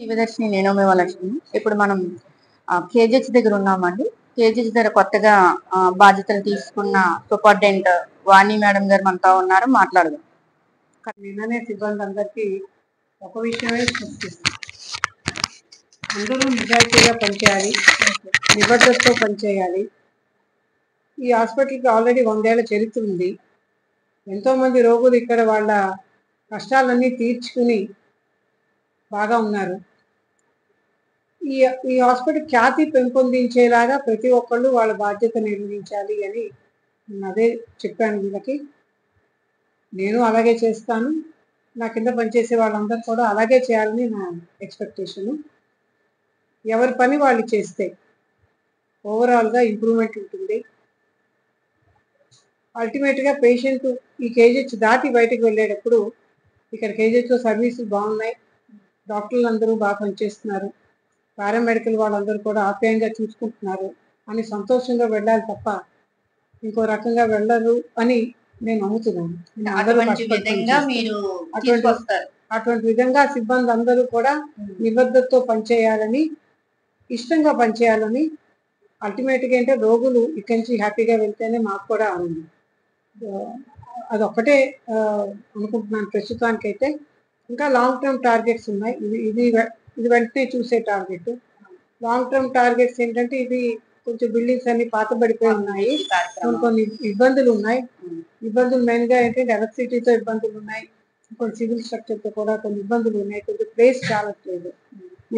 దివ్యదర్శిని నేను మీ లక్ష్మి. ఇప్పుడు మనం కేజీహెచ్ దగ్గర ఉన్నామండి. కేజీహెచ్ దగ్గర కొత్తగా బాధ్యతలు తీసుకున్న సూపరింటెండెంట్ వాణి మేడం గారు మనతో ఉన్నారు, మాట్లాడదాం. నిన్ననే సిబ్బంది అందరికీ ఒక విషయమే చూపిస్తుంది. అందరూ నిజాయితీగా పనిచేయాలి, నిబద్ధతతో పనిచేయాలి. ఈ హాస్పిటల్కి ఆల్రెడీ 100 ఏళ్ల చరిత్ర ఉంది. ఎంతోమంది రోగులు ఇక్కడ వాళ్ళ కష్టాలన్నీ తీర్చుకుని బాగా ఉన్నారు. ఈ ఈ హాస్పిటల్ ఖ్యాతి పెంపొందించేలాగా ప్రతి ఒక్కళ్ళు వాళ్ళ బాధ్యత నిర్వహించాలి అని అదే చెప్పాను వీళ్ళకి. నేను అలాగే చేస్తాను. నా కింద పనిచేసే వాళ్ళందరూ కూడా అలాగే చేయాలని నా ఎక్స్పెక్టేషను. ఎవరి పని వాళ్ళు చేస్తే ఓవరాల్గా ఇంప్రూవ్మెంట్ ఉంటుంది. అల్టిమేట్గా పేషెంట్ ఈ కేజీహెచ్ దాటి బయటకు వెళ్ళేటప్పుడు ఇక్కడ కేజీహెచ్లో సర్వీసులు బాగున్నాయి, డాక్టర్లు అందరూ బాగా పనిచేస్తున్నారు, పారామెడికల్ వాళ్ళందరూ కూడా ఆప్యాయంగా చూసుకుంటున్నారు అని సంతోషంగా వెళ్ళాలి తప్ప ఇంకో రకంగా వెళ్ళరు అని నేను నమ్ముతున్నాను. అటువంటి విధంగా సిబ్బంది అందరూ కూడా నిబద్ధతతో పనిచేయాలని, ఇష్టంగా పనిచేయాలని, అల్టిమేట్గా అంటే రోగులు ఇక్కడి నుంచి హ్యాపీగా వెళ్తేనే మాకు కూడా ఆనందం. అదొక్కటే అనుకుంటున్నాను ప్రస్తుతానికైతే. ఇంకా లాంగ్ టర్మ్ టార్గెట్స్ ఉన్నాయి. ఇది వెంటనే చూసే టార్గెట్. లాంగ్ టర్మ్ టార్గెట్స్ ఏంటంటే ఇది కొంచెం బిల్డింగ్స్ అన్ని పాతబడిపోయి ఉన్నాయి, కొన్ని ఇబ్బందులు ఉన్నాయి. ఇబ్బందులు మెయిన్గా ఏంటంటే ఎలక్ట్రిసిటీతో ఇబ్బందులు ఉన్నాయి, కొన్ని సివిల్ స్ట్రక్చర్తో కూడా కొన్ని ఇబ్బందులు ఉన్నాయి, కొంచెం ప్లేస్ చాలట్లేదు.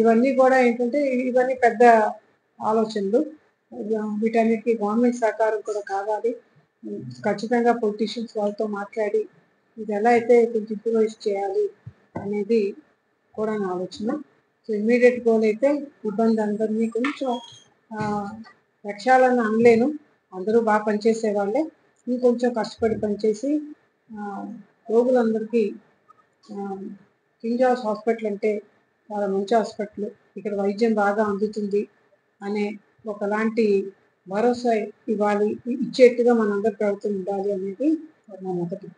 ఇవన్నీ కూడా ఏంటంటే ఇవన్నీ పెద్ద ఆలోచనలు. వీటన్నిటికీ గవర్నమెంట్ సహకారం కూడా కావాలి. ఖచ్చితంగా పొలిటీషియన్స్ వాళ్ళతో మాట్లాడి ఇది ఎలా అయితే కొంచెం ఇంప్రూవైజ్ చేయాలి అనేది కూడా నా ఆలోచన. సో ఇమ్మీడియట్ గోల్ అయితే ఇబ్బంది అందరినీ కొంచెం లక్ష్యాలను అనలేను, అందరూ బాగా పనిచేసే వాళ్ళే. ఇంకొంచెం కష్టపడి పనిచేసి రోగులందరికీ కింగ్ జార్జ్ హాస్పిటల్ అంటే చాలా మంచి హాస్పిటల్, ఇక్కడ వైద్యం బాగా అందుతుంది అనే ఒకలాంటి భరోసా ఇవ్వాలి, ఇచ్చేట్టుగా మనందరి ప్రభుత్వం ఉండాలి అనేది నా మొదటి.